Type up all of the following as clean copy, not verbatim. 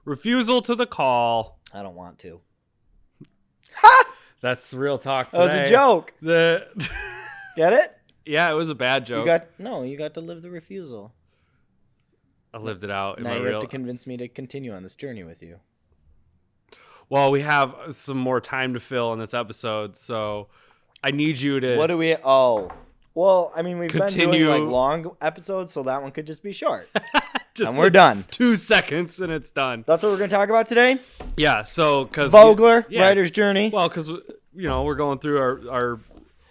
Refusal to the Call. I don't want to. That's real talk today. That was a joke. Get it? Yeah, it was a bad joke. You got to live the refusal. I lived it out. Now you have to convince me to continue on this journey with you. Well, we have some more time to fill in this episode, so I need you to... What do we... Oh. Well, I mean, we've been doing like long episodes, so that one could just be short. And we're done. 2 seconds and it's done. That's what we're going to talk about today? Yeah, so... Vogler, writer's journey. Well, because, we're going through our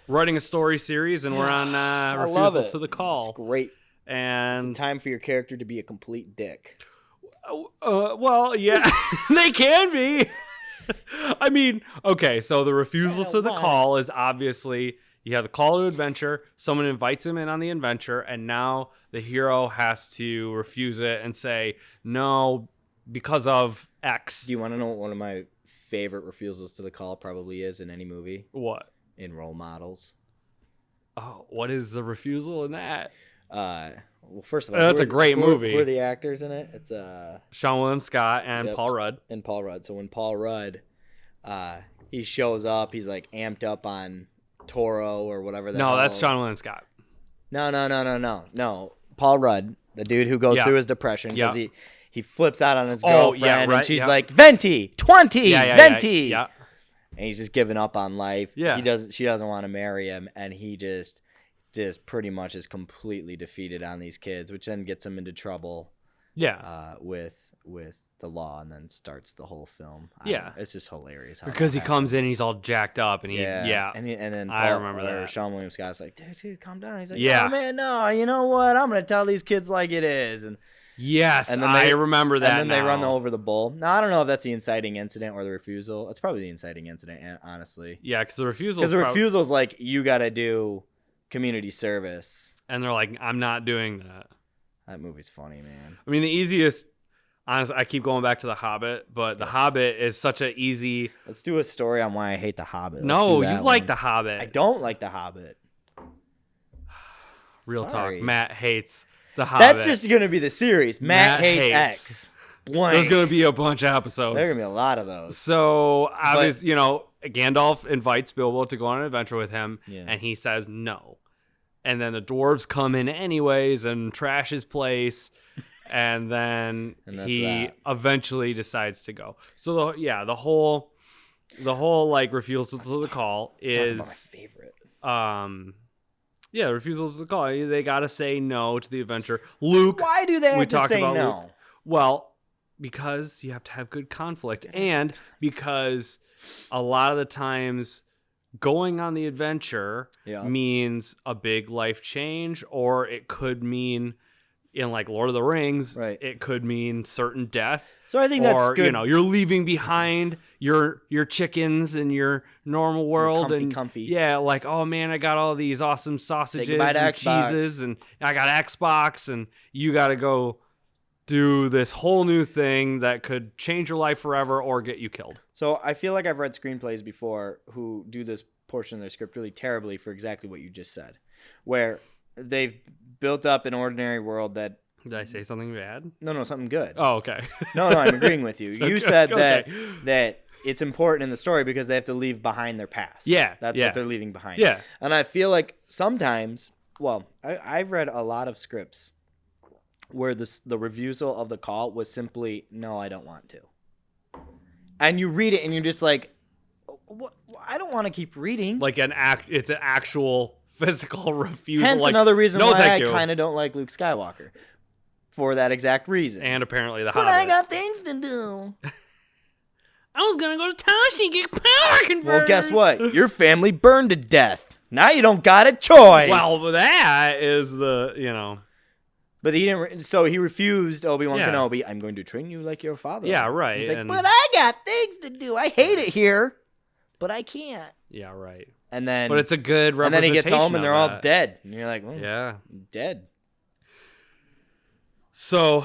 writing a story series, and we're on Refusal to the Call. It's great. And it's time for your character to be a complete dick. Well, yeah, they can be. I mean, okay, so the refusal to the call is obviously you have the call to adventure. Someone invites him in on the adventure, and now the hero has to refuse it and say no because of X. Do you want to know what one of my favorite refusals to the call probably is in any movie? What? In Role Models. Oh, what is the refusal in that? Well, first of all, that's a great movie. Who are the actors in it? It's Sean William Scott and Paul Rudd. And Paul Rudd. So when Paul Rudd, he shows up, he's like amped up on Toro or whatever. No, that's Sean William Scott. No. Paul Rudd, the dude who goes through his depression because he flips out on his girlfriend and she's like, Venti, 20, Venti. Yeah. And he's just giving up on life. Yeah. She doesn't want to marry him, and he just pretty much is completely defeated on these kids, which then gets him into trouble. Yeah. With the law, and then starts the whole film. It's just hilarious because he comes in, he's all jacked up, and and then I remember that. Sean William Scott's like, dude, calm down. He's like, oh man, no, you know what? I'm gonna tell these kids like it is, and. Yes, and then I remember that. And then they run over the bull. Now I don't know if that's the inciting incident or the refusal. It's probably the inciting incident, honestly. Yeah, because the refusal. Because the refusal is like you got to do community service, and they're like, "I'm not doing that." That movie's funny, man. I mean, the easiest. Honestly, I keep going back to The Hobbit, but The Hobbit is such an easy. Let's do a story on why I hate The Hobbit. No, you like The Hobbit. I don't like The Hobbit. Real talk. Matt hates The Hobbit. That's just going to be the series. Matt hates X. Blank. There's going to be a bunch of episodes. There's going to be a lot of those. So, obviously, Gandalf invites Bilbo to go on an adventure with him, and he says no. And then the dwarves come in anyways and trash his place, and then he eventually decides to go. So, the whole like refusal to the call is my favorite. Refusal to the call. They got to say no to the adventure. Luke. Why do they have to say no? Luke. Well, because you have to have good conflict, and because a lot of the times going on the adventure means a big life change, or it could mean, in like Lord of the Rings, it could mean certain death. So I think that's good. You're leaving behind your chickens and your normal world, comfy. Yeah, like, oh man, I got all these awesome sausages and cheeses, and I got Xbox, and you got to go do this whole new thing that could change your life forever or get you killed. So I feel like I've read screenplays before who do this portion of their script really terribly for exactly what you just said, where they've built up an ordinary world that... Did I say something bad? No, something good. Oh, okay. No, I'm agreeing with you. You said that it's important in the story because they have to leave behind their past. Yeah. That's what they're leaving behind. Yeah. And I feel like sometimes, I've read a lot of scripts where the refusal of the call was simply, no, I don't want to. And you read it and you're just like, what? I don't want to keep reading. Like it's an actual physical refusal. Hence like, another reason no, why I kind of don't like Luke Skywalker. For that exact reason. And apparently the Hobbit. But I got things to do. I was going to go to Tashi and get power converters. Well, guess what? Your family burned to death. Now you don't got a choice. Well, that is the, But he didn't. So he refused Obi-Wan Kenobi. I'm going to train you like your father. Yeah, right. He's like, but I got things to do. I hate it here, but I can't. Yeah, right. And then, but it's a good representation. And then he gets home and they're all dead. And you're like, dead. So,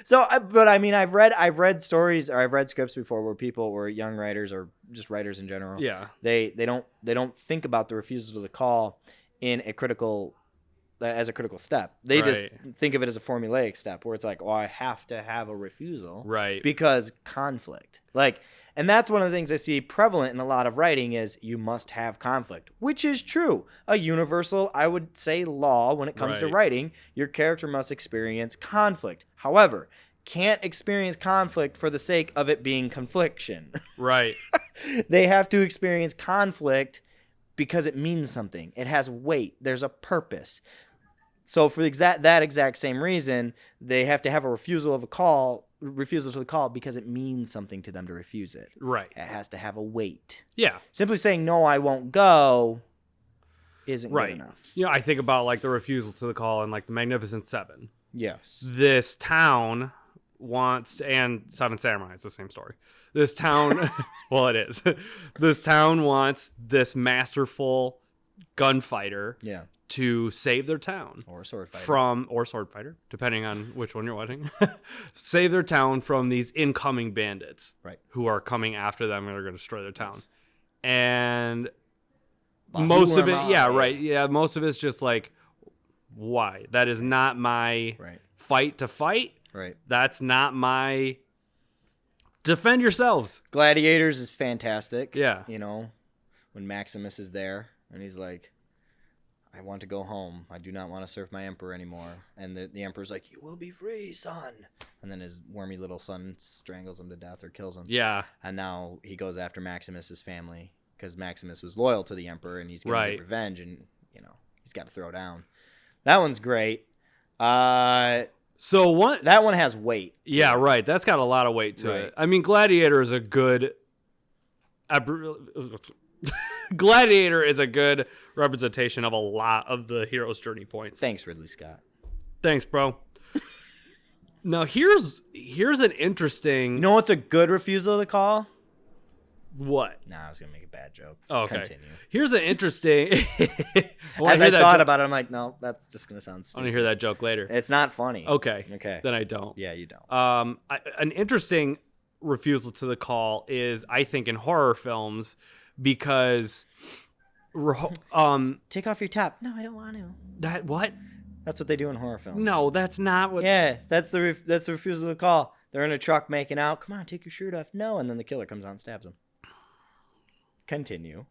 but I mean, I've read stories or I've read scripts before where people were young writers or just writers in general. Yeah. They don't think about the refusal to the call in a critical as a critical step. They just Right. think of it as a formulaic step where it's like, oh, I have to have a refusal. Right. Because conflict. Like, and that's one of the things I see prevalent in a lot of writing is you must have conflict, which is true. A universal, I would say, law when it comes to Right. writing. Your character must experience conflict. However, can't experience conflict for the sake of it being confliction. Right. They have to experience conflict because it means something. It has weight. There's a purpose. So for that exact same reason, they have to have a refusal to the call because it means something to them to refuse it. Right. It has to have a weight. Yeah. Simply saying no, I won't go isn't Right. good enough. You know, I think about like the refusal to the call and like the Magnificent Seven. Yes. This town wants, and Seven Samurai, it's the same story. This town, well, it is. This town wants this masterful gunfighter Yeah. to save their town Or a sword fighter. or sword fighter, depending on which one you're watching. Save their town from these incoming bandits, Right. who are coming after them and are going to destroy their town. And But most who of it, am yeah, I? right, yeah, most of it's just like, why? That is not my Right. fight to fight. Right. That's not my. Defend yourselves. Gladiators is fantastic. Yeah. You know, when Maximus is there and he's like, I want to go home. I do not want to serve my emperor anymore. And the emperor's like, you will be free, son. And then his wormy little son strangles him to death or kills him. Yeah. And now he goes after Maximus's family because Maximus was loyal to the emperor and he's going to get revenge and, you know, he's got to throw down. That one's great. So one. That one has weight. Yeah, right. That's got a lot of weight to Right. it. I mean, Gladiator is a good. Gladiator is a good representation of a lot of the hero's journey points. Thanks, Ridley Scott. Thanks, bro. Now here's an interesting. You know what's a good refusal of the call? What? Nah, I was going to make a bad joke. Oh, okay. Continue. Here's an interesting. As I thought about it, I'm like, no, that's just going to sound I stupid. want to hear that joke later. It's not funny. Okay. Okay. Then I don't. Yeah, you don't. An interesting refusal to the call is, I think, in horror films because, Take off your top. No, I don't want to. that what? That's what they do in horror films. No, that's not what. Yeah, that's the refusal to the call. They're in a truck making out. Come on, take your shirt off. No, and then the killer comes out and stabs them. Continue.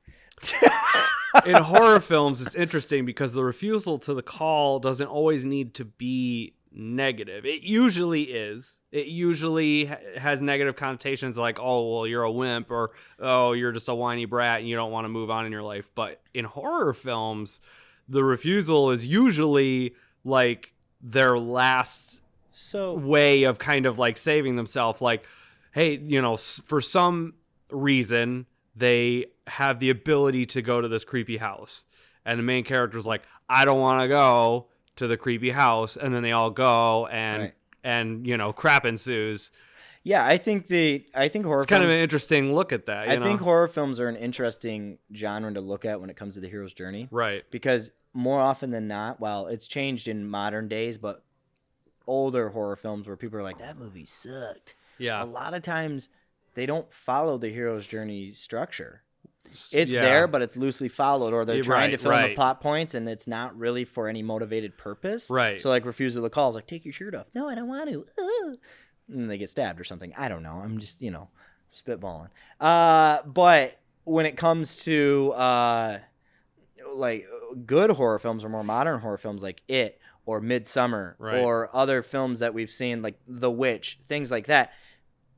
In horror films, it's interesting because the refusal to the call doesn't always need to be negative. It usually is. It usually has negative connotations like, oh, well, you're a wimp, or oh, you're just a whiny brat and you don't want to move on in your life. But in horror films, the refusal is usually like their last way of kind of like saving themselves. Like, hey, you know, for some reason, they have the ability to go to this creepy house. And the main character's like, I don't want to go to the creepy house. And then they all go and you know, crap ensues. Yeah, I think horror films... It's kind of an interesting look at that. I think horror films are an interesting genre to look at when it comes to the hero's journey. Right. Because more often than not, well, it's changed in modern days, but older horror films where people are like, that movie sucked. Yeah. A lot of times they don't follow the hero's journey structure. It's Yeah. there, but it's loosely followed, or they're trying to fill in the right. plot points, and it's not really for any motivated purpose. Right. So, like, refusal to the call is like, take your shirt off. No, I don't want to. And they get stabbed or something. I don't know. I'm just, spitballing. But when it comes to, like, good horror films or more modern horror films like It or Midsummer or other films that we've seen, like The Witch, things like that,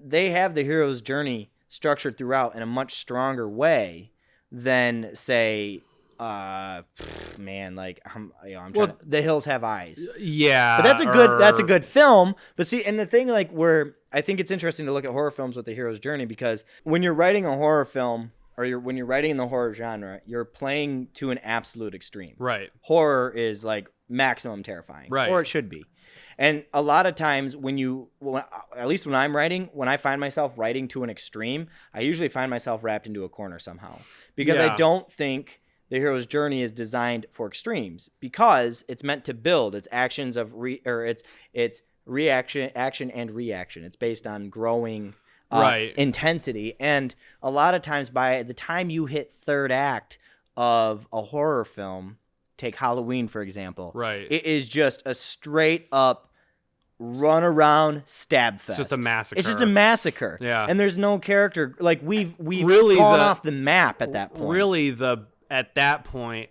they have the hero's journey structured throughout in a much stronger way than, say, I'm trying The Hills Have Eyes. Yeah. But that's a good film. But see, and the thing, like, where I think it's interesting to look at horror films with the hero's journey, because when you're writing a horror film or when you're writing in the horror genre, you're playing to an absolute extreme. Right. Horror is like maximum terrifying. Right. Or it should be. And a lot of times at least when I'm writing, when I find myself writing to an extreme, I usually find myself wrapped into a corner somehow. Because I don't think the hero's journey is designed for extremes, because it's meant to build. It's actions of it's reaction, action, and reaction. It's based on growing intensity. And a lot of times by the time you hit third act of a horror film, take Halloween, for example. Right. It is just a straight up run around stab fest. It's just a massacre. It's just a massacre. Yeah. And there's no character. Like, we've really gone off the map at that point. Really, at that point,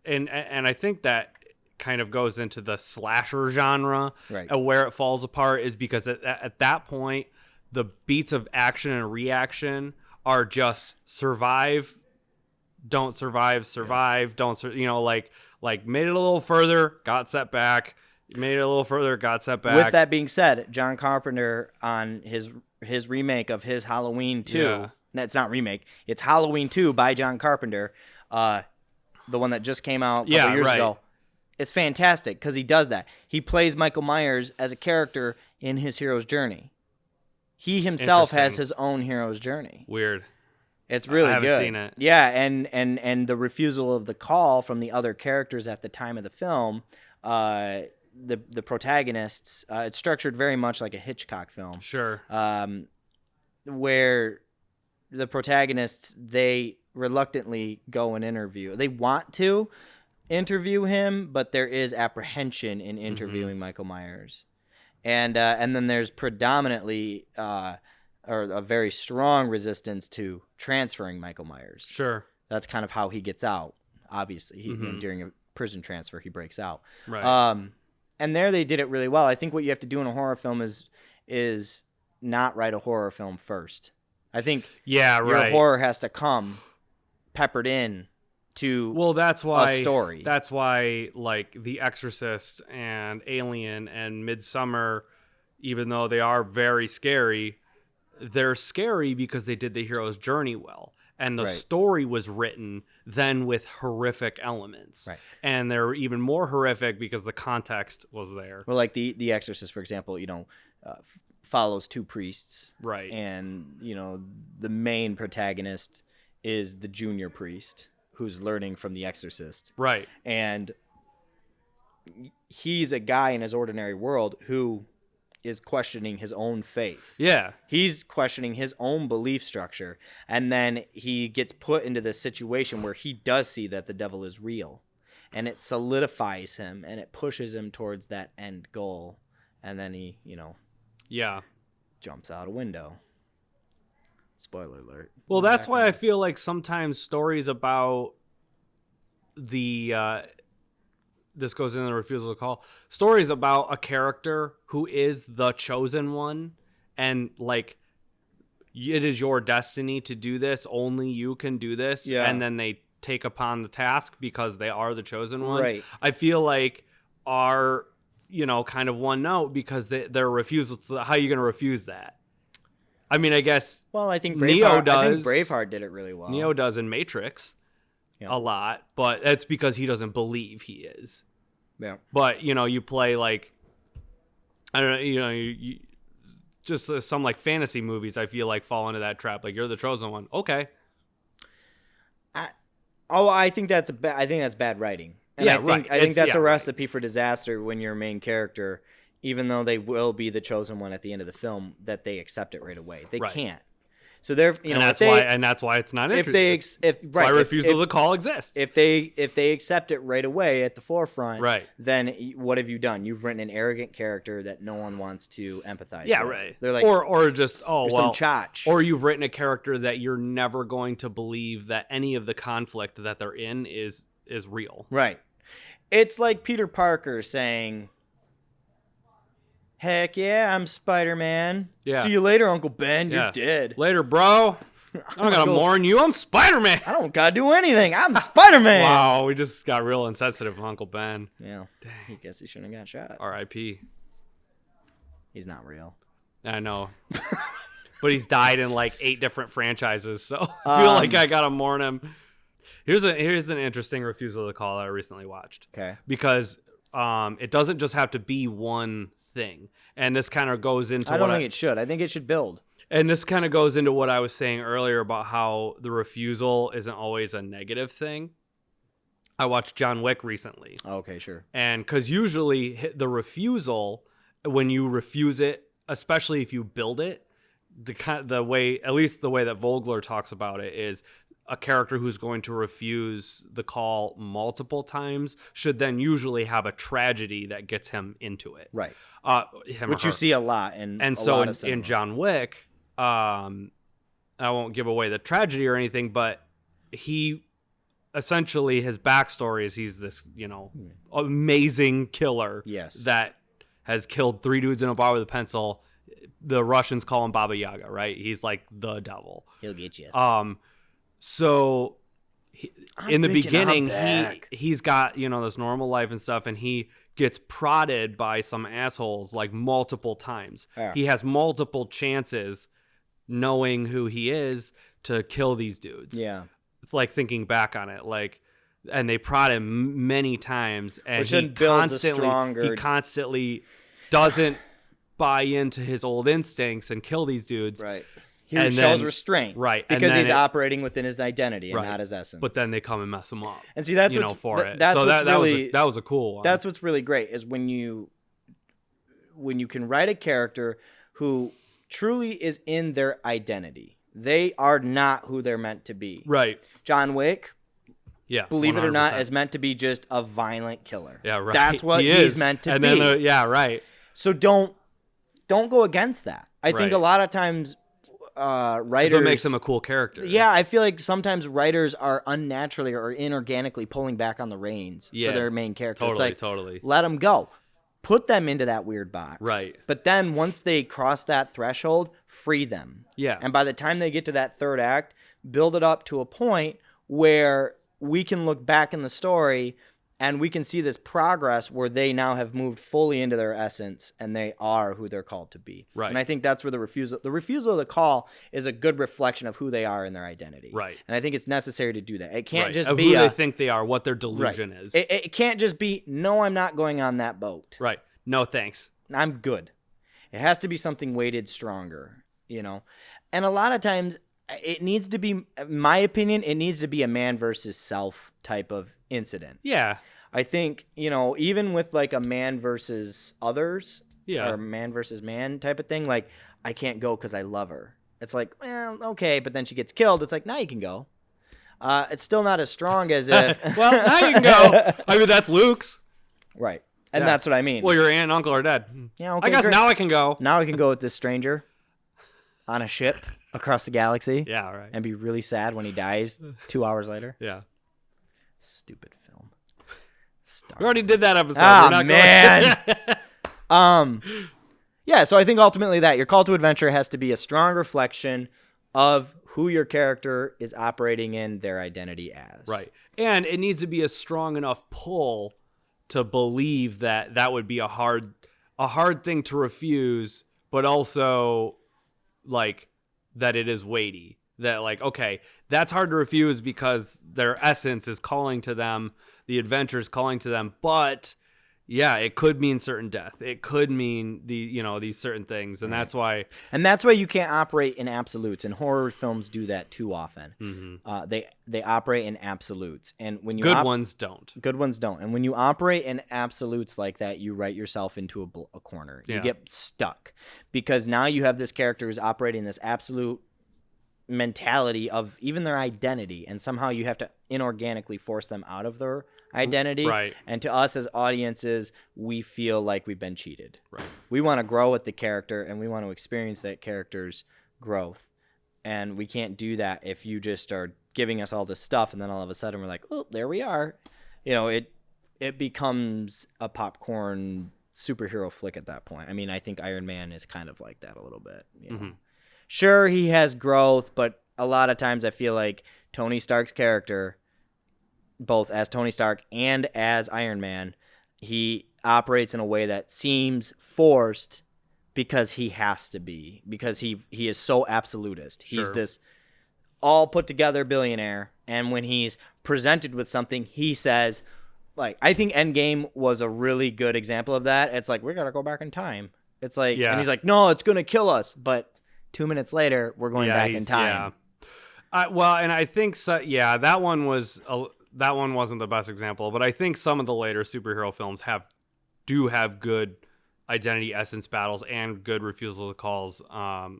and I think that kind of goes into the slasher genre, right? Where it falls apart is because at that point, the beats of action and reaction are just survive, don't survive, don't like made it a little further, got set back, made it a little further, got set back. With that being said, John Carpenter on his remake of his Halloween 2, no, it's not remake, it's Halloween 2 by John Carpenter, the one that just came out a couple years ago. It's fantastic because he does that. He plays Michael Myers as a character in his hero's journey. He himself has his own hero's journey. Weird. It's really good. I haven't seen it. Yeah, and the refusal of the call from the other characters at the time of the film, the protagonists, it's structured very much like a Hitchcock film. Sure. Where the protagonists, they reluctantly go and interview. They want to interview him, but there is apprehension in interviewing Michael Myers. And then there's predominantly or a very strong resistance to transferring Michael Myers. Sure. That's kind of how he gets out. Obviously, during a prison transfer, he breaks out. Right. And there they did it really well. I think what you have to do in a horror film is not write a horror film first. I think your horror has to come peppered in to that's why a story. That's why, like, The Exorcist and Alien and Midsommar, even though they are very scary, they're scary because they did the hero's journey well. And the story was written then with horrific elements. Right. And they're even more horrific because the context was there. Well, like the Exorcist, for example, follows two priests. Right. And, the main protagonist is the junior priest who's learning from the Exorcist. Right. And he's a guy in his ordinary world who is questioning his own faith. Yeah. He's questioning his own belief structure. And then he gets put into this situation where he does see that the devil is real. And it solidifies him and it pushes him towards that end goal. And then he, jumps out a window. Spoiler alert. Well, that's why I feel like sometimes stories about this goes into the refusal to call. Stories about a character who is the chosen one, and like it is your destiny to do this. Only you can do this, and then they take upon the task because they are the chosen one. Right. I feel like are kind of one note because their refusal. How are you going to refuse that? I mean, I guess. Well, I think Neo does. I think Braveheart did it really well. Neo does in Matrix a lot, but that's because he doesn't believe he is. Yeah. But you play like, I don't know, you just some like fantasy movies. I feel like fall into that trap. Like you're the chosen one. Okay. I think that's bad writing. And I think that's a recipe for disaster when your main character, even though they will be the chosen one at the end of the film, that they accept it right away. They can't. So they're, and that's why it's not interesting. That's why refusal to call exists. If they accept it right away at the forefront, right, then what have you done? You've written an arrogant character that no one wants to empathize. Yeah, with. right. They're like, or just some chotch. Or you've written a character that you're never going to believe that any of the conflict that they're in is real. Right. It's like Peter Parker saying, "Heck yeah, I'm Spider-Man. Yeah. See you later, Uncle Ben. You're dead. Later, bro. I don't gotta mourn you. I'm Spider-Man. I don't gotta do anything. I'm Spider-Man." Wow, we just got real insensitive with Uncle Ben. Yeah. Dang. I guess he shouldn't have got shot. R.I.P. He's not real. I know. But he's died in like 8 different franchises, so I feel like I gotta mourn him. Here's an interesting refusal to call that I recently watched. Okay. Because it doesn't just have to be one thing. And this kind of goes into I don't think it should. I think it should build. And this kind of goes into what I was saying earlier about how the refusal isn't always a negative thing. I watched John Wick recently. Okay, sure. And because usually the refusal, when you refuse it, especially if you build it, the way, at least the way that Vogler talks about it is a character who's going to refuse the call multiple times should then usually have a tragedy that gets him into it. Right. Him Which you see a lot in and a so lot of in cinema. John Wick, I won't give away the tragedy or anything, but he essentially, his backstory is he's this, amazing killer that has killed 3 dudes in a bar with a pencil. The Russians call him Baba Yaga, right? He's like the devil. He'll get you. So in the beginning, he's got, this normal life and stuff, and he gets prodded by some assholes like multiple times. Yeah. He has multiple chances, knowing who he is, to kill these dudes. Yeah. Like thinking back on it, and they prod him many times, and he constantly doesn't buy into his old instincts and kill these dudes. Right. He shows restraint. Right. Because he's operating within his identity and not his essence. But then they come and mess him up. And see, that's that was a cool one. That's what's really great is when you can write a character who truly is in their identity. They are not who they're meant to be. Right. John Wick, believe 100%. It or not, is meant to be just a violent killer. Yeah, right. That's what he's meant to be. Right. So don't go against that. I think a lot of times writers... That's what makes him a cool character. Yeah, I feel like sometimes writers are unnaturally or inorganically pulling back on the reins for their main character. Totally. Let them go. Put them into that weird box. Right. But then once they cross that threshold, free them. Yeah. And by the time they get to that third act, build it up to a point where we can look back in the story and we can see this progress where they now have moved fully into their essence and they are who they're called to be. Right. And I think that's where the refusal of the call is a good reflection of who they are in their identity. Right. And I think it's necessary to do that. It can't just of be who they think they are, what their delusion is. It can't just be, no, I'm not going on that boat. Right. No, thanks. I'm good. It has to be something weighted stronger, And a lot of times it needs to be, in my opinion, it needs to be a man versus self type of incident. Yeah. I think, even with like a man versus others or man versus man type of thing, like I can't go because I love her. It's like, well, okay, but then she gets killed. It's like, now you can go. It's still not as strong as if. Well, now you can go. I mean, that's Luke's. Right. And that's what I mean. Well, your aunt and uncle are dead. Yeah, okay, I guess great. now I can go. Now I can go with this stranger on a ship across the galaxy. Yeah, right. And be really sad when he dies 2 hours later. Yeah. Stupid film. We already did that episode. Oh, man. Yeah, so I think ultimately that your call to adventure has to be a strong reflection of who your character is operating in their identity as. Right. And it needs to be a strong enough pull to believe that would be a hard thing to refuse, but also like that it is weighty. That like, okay, that's hard to refuse because their essence is calling to them, the adventure is calling to them, but yeah, it could mean certain death. It could mean these certain things, and that's why you can't operate in absolutes. And horror films do that too often. Mm-hmm. They operate in absolutes, and when you good ones don't. And when you operate in absolutes like that, you write yourself into a corner. You get stuck because now you have this character who's operating this absolute mentality of even their identity, and somehow you have to inorganically force them out of their identity. Right. And to us as audiences, we feel like we've been cheated. Right. We want to grow with the character and we want to experience that character's growth. And we can't do that if you just are giving us all this stuff and then all of a sudden we're like, oh, there we are. It becomes a popcorn superhero flick at that point. I mean, I think Iron Man is kind of like that a little bit. Mm-hmm. Sure, he has growth, but a lot of times I feel like Tony Stark's character, both as Tony Stark and as Iron Man, he operates in a way that seems forced because he has to be, because he is so absolutist. He's this all put together billionaire, and when he's presented with something, he says, like, I think Endgame was a really good example of that. It's like, we got to go back in time. It's like, and he's like, no, it's going to kill us. But 2 minutes later, we're going back in time. Yeah. Well, and I think so. Yeah, that one wasn't the best example, but I think some of the later superhero films do have good identity essence battles and good refusal to calls.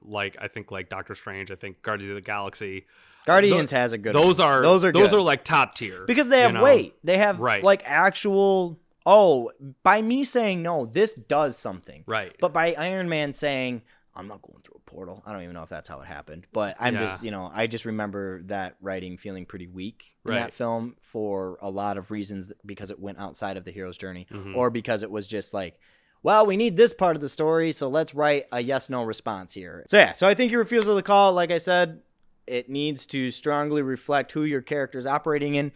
Like I think like Doctor Strange, I think Guardians of the Galaxy. Guardians has a good those one. are those are those good. are like top tier because they have weight. They have like actual. Oh, by me saying no, this does something. Right. But by Iron Man saying I'm not going through a portal, I don't even know if that's how it happened. But I'm just I just remember that writing feeling pretty weak in that film for a lot of reasons, because it went outside of the hero's journey, or because it was just like, well, we need this part of the story, so let's write a yes/no response here. So I think your refusal to call, like I said, it needs to strongly reflect who your character is operating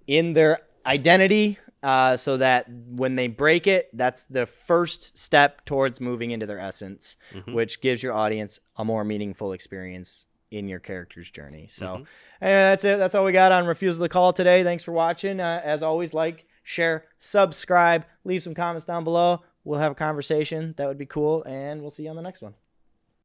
in their identity, so that when they break it, that's the first step towards moving into their essence, which gives your audience a more meaningful experience in your character's journey. So that's it. That's all we got on Refusal to Call today. Thanks for watching. As always, like, share, subscribe, leave some comments down below. We'll have a conversation. That would be cool, and we'll see you on the next one.